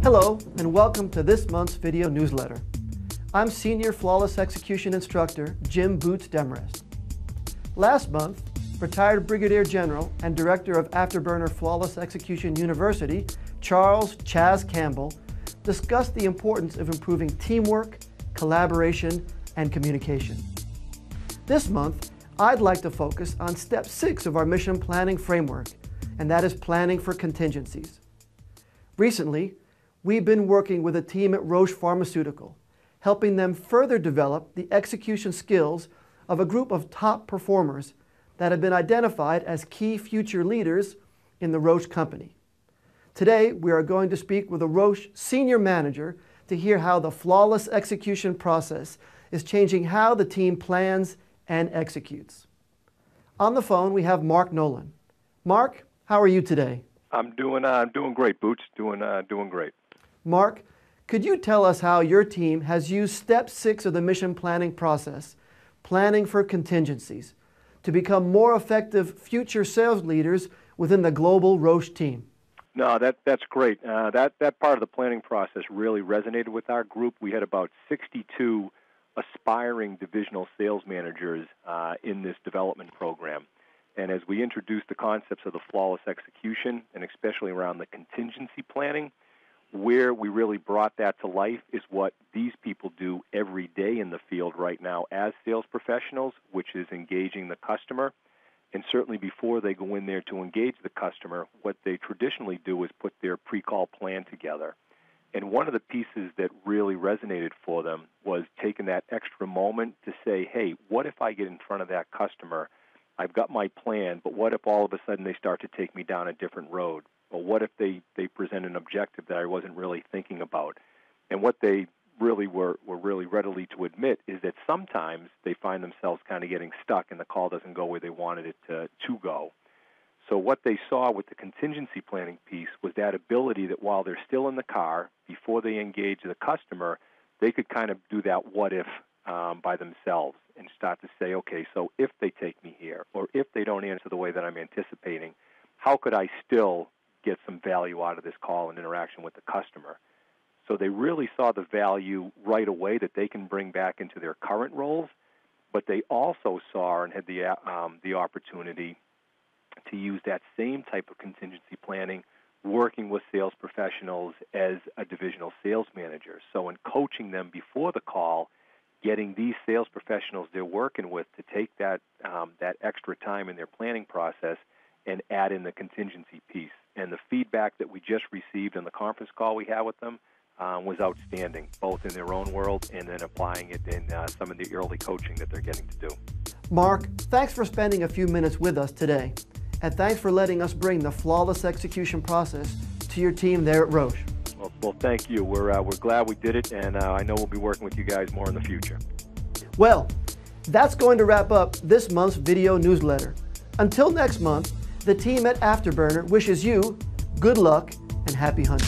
Hello, and welcome to this month's video newsletter. I'm Senior Flawless Execution Instructor Jim Boots Demarest. Last month, retired Brigadier General and Director of Afterburner Flawless Execution University, Charles Chaz Campbell, discussed the importance of improving teamwork, collaboration, and communication. This month, I'd like to focus on step 6 of our mission planning framework, and that is planning for contingencies. Recently, we've been working with a team at Roche Pharmaceutical, helping them further develop the execution skills of a group of top performers that have been identified as key future leaders in the Roche company. Today, we are going to speak with a Roche senior manager to hear how the flawless execution process is changing how the team plans and executes. On the phone, we have Mark Nolan. Mark, how are you today? I'm doing great, Boots. Doing great. Mark, could you tell us how your team has used step 6 of the mission planning process, planning for contingencies, to become more effective future sales leaders within the global Roche team? No, that's great. That part of the planning process really resonated with our group. We had about 62 aspiring divisional sales managers in this development program. And as we introduced the concepts of the flawless execution, and especially around the contingency planning, where we really brought that to life is what these people do every day in the field right now as sales professionals, which is engaging the customer. And certainly before they go in there to engage the customer, what they traditionally do is put their pre-call plan together. And one of the pieces that really resonated for them was taking that extra moment to say, hey, what if I get in front of that customer? I've got my plan, but what if all of a sudden they start to take me down a different road? Or what if they present an objective that I wasn't really thinking about? And what they really were really readily to admit is that sometimes they find themselves kind of getting stuck and the call doesn't go where they wanted it to go. So what they saw with the contingency planning piece was that ability that while they're still in the car, before they engage the customer, they could kind of do that what if by themselves and start to say, okay, so if they take me here, or if they don't answer the way that I'm anticipating, how could I still get some value out of this call and interaction with the customer? So they really saw the value right away that they can bring back into their current roles, but they also saw and had the opportunity to use that same type of contingency planning working with sales professionals as a divisional sales manager. So in coaching them before the call, getting these sales professionals they're working with to take that extra time in their planning process and add in the contingency piece. And the feedback that we just received on the conference call we had with them was outstanding, both in their own world and then applying it in some of the early coaching that they're getting to do. Mark, thanks for spending a few minutes with us today. And thanks for letting us bring the flawless execution process to your team there at Roche. Well, thank you. We're glad we did it, and I know we'll be working with you guys more in the future. Well, that's going to wrap up this month's video newsletter. Until next month, the team at Afterburner wishes you good luck and happy hunting.